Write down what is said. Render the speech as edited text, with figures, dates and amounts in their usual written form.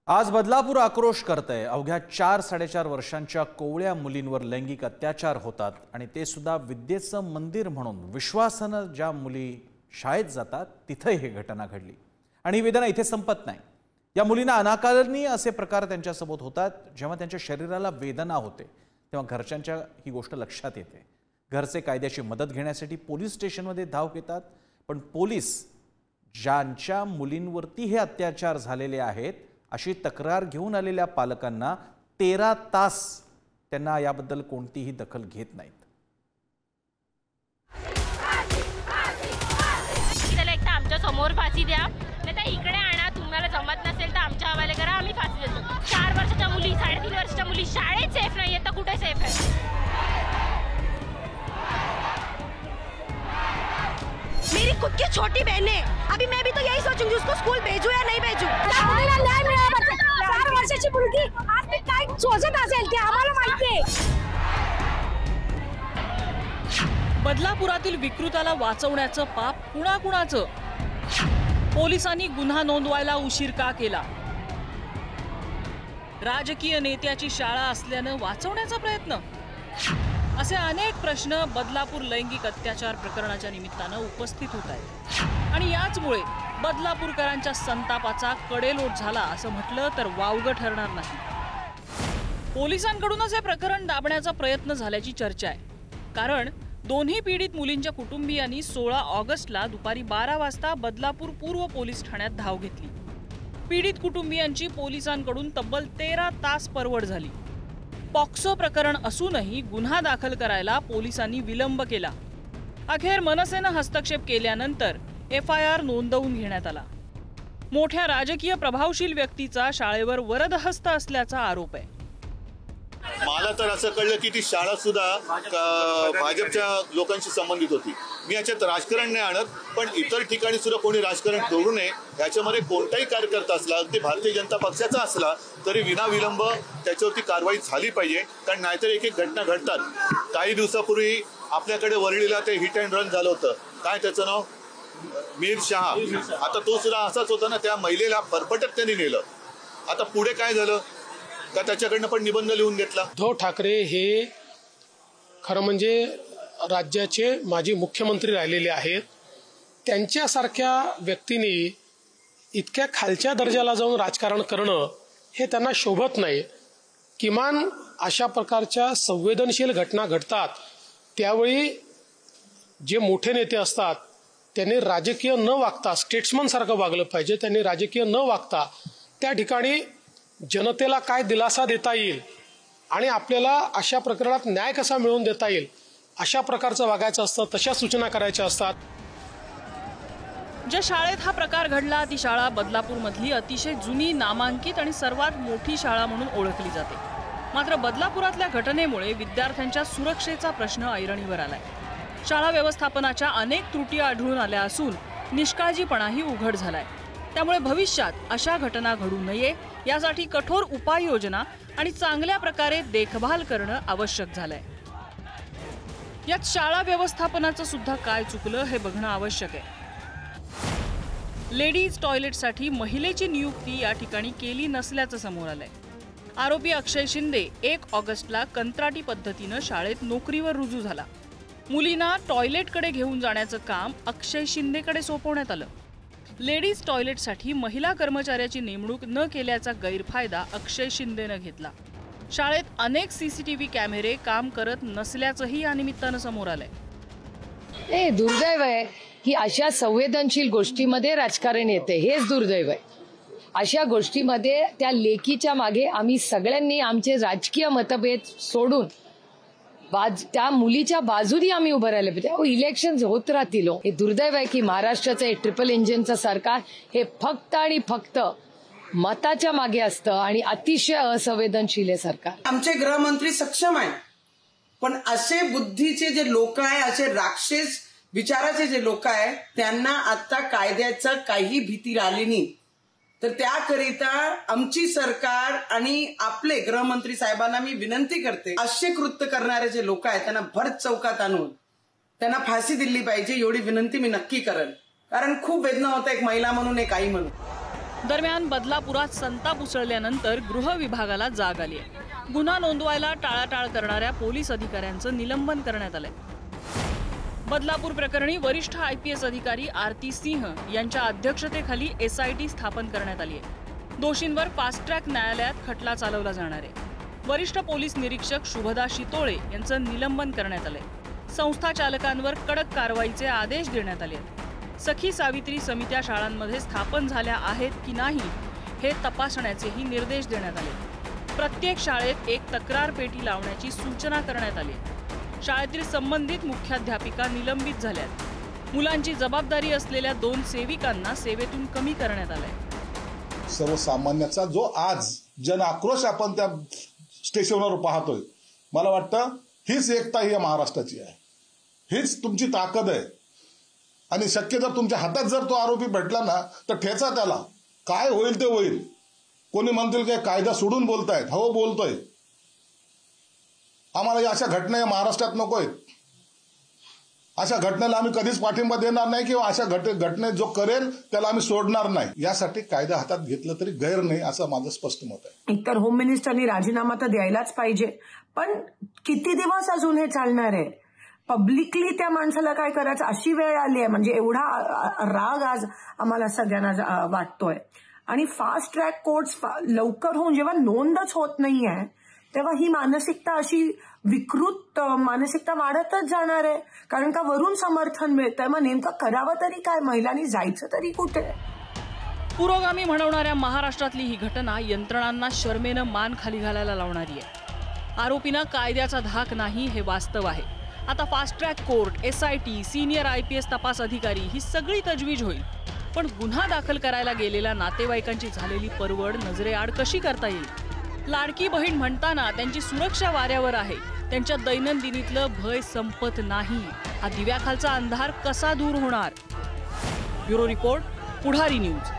आज बदलापूर आक्रोश करतंय। अवघ्या 4-4.5 वर्षांच्या कोवळ्या मुलींवर लैंगिक अत्याचार होतात आणि ते सुद्धा विद्येचं मंदिर म्हणून विश्वासानं ज्या मुली शाळेत जातात तिथे ही घटना घडली आणि ही वेदना इथे संपत नाही। या मुलींना अनाकारणीय असे प्रकार त्यांच्यासोबत होतात। जेव्हा त्यांच्या शरीराला वेदना होते तेव्हा घरच्यांच्या ही गोष्ट लक्षात येते। घरचे कायद्याची मदत घेण्यासाठी पोलीस स्टेशनमध्ये धाव घेतात, पण पोलीस ज्यांच्या मुलींवरती हे अत्याचार झालेले आहेत अशी तक्रार घेऊन आलेल्या पालकांना 13 तास त्यांना याबद्दल कोणतीही दखल घेत नाहीत। त्याला एकदा आमच्या समोर फाशी द्या, नाहीतर इकडे आणा, तुम्हाला जमत नसेल तर आमच्या हवाले करा, आम्ही फाशी देतो। 4 वर्षाच्या मुली, 3.5 वर्षाच्या मुली शाळेत सेफ नाहीये तर कुठे सेफ आहे? मेरी खुद की छोटी बहन है, अभी मैं भी तो यही सोचूंगी उसको स्कूल भेजू या नहीं भेजू। 4 वर्षाची मुलगी आज ती काय सोचत असेल ते आम्हाला माहिती आहे। बदलापुरातील विकृताला वाचवण्याचं पाप कुणाकुणाचं? पोलिसांनी गुन्हा नोंदवायला उशीर का केला? राजकीय नेत्याची शाळा असल्यानं वाचवण्याचा प्रयत्न? असे अनेक प्रश्न बदलापूर लैंगिक अत्याचार प्रकरणाच्या निमित्तानं उपस्थित होत आहेत आणि याचमुळे बदलापूरकरांच्या संतापाचा कडेलोट झाला असं म्हटलं तर वावगं ठरणार नाही। पोलिसांकडूनच हे प्रकरण दाबण्याचा प्रयत्न झाल्याची चर्चा आहे, कारण दोन्ही पीडित मुलींच्या कुटुंबियांनी 16 ऑगस्टला दुपारी 12 वाजता बदलापूर पूर्व पोलीस ठाण्यात धाव घेतली। पीडित कुटुंबियांची पोलिसांकडून तब्बल 13 तास परवड झाली। पॉक्सो प्रकरण असूनही गुन्हा दाखल करायला पोलिसांनी विलंब केला। अखेर मनसेनं हस्तक्षेप केल्यानंतर FIR नोंदवून घेण्यात आला। मोठ्या राजकीय प्रभावशील व्यक्तीचा शाळेवर वरदहस्त असल्याचा आरोप आहे। मला तर असं कळलं की ती शाळा सुद्धा भाजपच्या लोकांशी संबंधित होती। मी याच्यात राजकारण नाही आणत, पण इतर ठिकाणी सुद्धा कोणी राजकारण करू नये। याच्यामध्ये कोणताही कार्यकर्ता असला, अगदी भारतीय जनता पक्षाचा असला तरी विनाविलंब त्याच्यावरती कारवाई झाली पाहिजे, कारण नाहीतर एक एक घटना घडतात। काही दिवसापूर्वी आपल्याकडे वरळीला ते हिट अँड रन झालं होतं, काय त्याचं नाव, मीर शहा। आता तो सुद्धा असाच होता ना, त्या महिलेला फरफटत त्यांनी नेलं। आता पुढे काय झालं का त्याच्याकडनं पण निबंध लिहून घेतला। उद्धव ठाकरे हे खरं म्हणजे राज्याचे माजी मुख्यमंत्री राहिलेले आहेत। त्यांच्यासारख्या व्यक्तीने इतक्या खालच्या दर्जाला जाऊन राजकारण करणं हे त्यांना शोभत नाही। किमान अशा प्रकारच्या संवेदनशील घटना घडतात त्यावेळी जे मोठे नेते असतात त्यांनी राजकीय न वागता स्टेट्समन सारखं वागलं पाहिजे। त्यांनी राजकीय न वागता त्या ठिकाणी जनतेला काय दिलासा देता येईल आणि आपल्याला अशा प्रकरणात न्याय कसा मिळवून देता येईल अशा प्रकारचं वागायचं असतं, तशा सूचना करायच्या असतात। ज्या शाळेत हा प्रकार घडला ती शाळा बदलापूरमधली अतिशय जुनी, नामांकित आणि सर्वात मोठी शाळा म्हणून ओळखली जाते। मात्र बदलापुरातल्या घटनेमुळे विद्यार्थ्यांच्या सुरक्षेचा प्रश्न ऐरणीवर आलाय। शाळा व्यवस्थापनाच्या अनेक त्रुटी आढळून आल्या असून निष्काळजीपणाही उघड झालाय। त्यामुळे भविष्यात अशा घटना घडू नये यासाठी कठोर उपाययोजना आणि चांगल्या प्रकारे देखभाल करणं आवश्यक झालंय। यात शाळा व्यवस्थापनाचं सुद्धा काय चुकलं हे बघणं आवश्यक आहे। लेडीज टॉयलेटसाठी महिलेची नियुक्ती या ठिकाणी केली नसल्याचं समोर आलंय। आरोपी अक्षय शिंदे 1 ऑगस्टला कंत्राटी पद्धतीनं शाळेत नोकरीवर रुजू झाला। मुलींना टॉयलेटकडे घेऊन जाण्याचं काम अक्षय शिंदेकडे सोपवण्यात आलं। लेडीज टॉयलेटसाठी महिला कर्मचाऱ्याची नेमणूक न केल्याचा गैरफायदा अक्षय शिंदेनं घेतला। शाळेत अनेक CCTV कॅमेरे काम करत नसल्याचंही या निमित्तानं समोर आलंय। दुर्दैव आहे की अशा संवेदनशील गोष्टीमध्ये राजकारण येते, हेच दुर्दैव आहे। अशा गोष्टीमध्ये त्या लेकीच्या मागे आम्ही सगळ्यांनी आमचे राजकीय मतभेद सोडून त्या मुलीच्या बाजूनी आम्ही उभं राहिलं पाहिजे। इलेक्शन होत राहतील। हे दुर्दैव आहे की महाराष्ट्राचं ट्रिपल इंजिनचं सरकार हे फक्त आणि फक्त मताच्या मागे असतं आणि अतिशय असंवेदनशील आहे सरकार। आमचे गृहमंत्री सक्षम आहे, पण असे बुद्धीचे जे लोक आहे, असे राक्षस विचाराचे जे लोक आहे, त्यांना आता कायद्याचा काही भीती राहिली नाही। तर त्याकरिता आमची सरकार आणि आपले गृहमंत्री साहेबांना मी विनंती करते, असे कृत्य करणारे जे लोक आहेत त्यांना भर चौकात आणून त्यांना फाशी दिली पाहिजे, एवढी विनंती मी नक्की करेन। कारण खूप वेदना होता, एक महिला म्हणून, एक आई म्हणून। दरम्यान बदलापुरात संताप उसळल्यानंतर गृह विभागाला जाग आली आहे. गुन्हा नोंदवायला टाळाटाळ करणाऱ्या पोलीस अधिकाऱ्यांचं निलंबन करण्यात आलंय. बदलापूर प्रकरणी वरिष्ठ IPS अधिकारी आरती सिंह यांच्या अध्यक्षतेखाली SIT स्थापन करण्यात आली आहे. दोषींवर फास्ट ट्रॅक न्यायालयात खटला चालवला जाणार आहे. वरिष्ठ पोलीस निरीक्षक शुभदा शितोळे यांचं निलंबन करण्यात आलंय. संस्था चालकांवर कडक कारवाईचे आदेश देण्यात आले आहेत. सखी सावित्री समित्या शाळांमध्ये स्थापन झाल्या आहेत की नाही हे तपासण्याचेही निर्देश देण्यात आले. प्रत्येक शाळेत एक तक्रार पेटी लावण्याची सूचना करण्यात आली. शाळेतील संबंधित मुख्याध्यापिका निलंबित झाल्यात. मुलांची जबाबदारी असलेल्या 2 सेविकांना सेवेतून कमी करण्यात आलंय. सर्वसामान्याचा जो आज जन आक्रोश आपण त्या स्टेशनवर पाहतोय, मला वाटतं हीच एकता ही महाराष्ट्राची आहे, हीच तुमची ताकद आहे. आणि शक्य जर तुमच्या हातात जर तो आरोपी भेटला ना तर ठेचा त्याला. काय होईल ते होईल. कोणी म्हणतील की कायदा सोडून बोलतायत. हो, बोलतोय. आम्हाला अशा घटना या महाराष्ट्रात नको आहेत. अशा घटनेला आम्ही कधीच पाठिंबा देणार नाही किंवा अशा घटनेत जो करेल त्याला आम्ही सोडणार नाही. यासाठी कायदा हातात घेतलं तरी गैर नाही असं माझं स्पष्ट मत आहे. एकतर होम मिनिस्टरनी राजीनामा तर द्यायलाच पाहिजे, पण किती दिवस अजून हे चालणार आहे. पब्लिकली त्या माणसाला काय करायचं अशी वेळ आली आहे. म्हणजे एवढा राग आज आम्हाला सगळ्यांना वाटतोय. आणि फास्ट ट्रॅक कोर्ट्स लवकर होऊन जेव्हा नोंदच होत नाहीये तेव्हा ही मानसिकता अशी विकृत मानसिकता वाढतच जाणार आहे. कारण का वरून समर्थन मिळतंय. मग नेमकं करावं तरी काय, महिलांनी जायचं तरी कुठे. पुरोगामी म्हणवणाऱ्या महाराष्ट्रातली ही घटना यंत्रणांना शर्मेनं मान खाली घालायला लावणारी आहे. आरोपींना कायद्याचा धाक नाही हे वास्तव आहे. आता fast track court, SIT, senior IPS तपास अधिकारी ही सगळी तजवीज होईल. पण गुन्हा दाखल करायला गेलेल्या नातेवाईकांची झालेली परवड नजरेआड कशी करता येईल. लाडकी बहीण म्हणताना त्यांची सुरक्षा वाऱ्यावर आहे. त्यांच्या दैनंदिनीतलं भय संपत नाही. हा दिव्याखालचा अंधार कसा दूर होणार. ब्युरो रिपोर्ट, पुढारी न्यूज.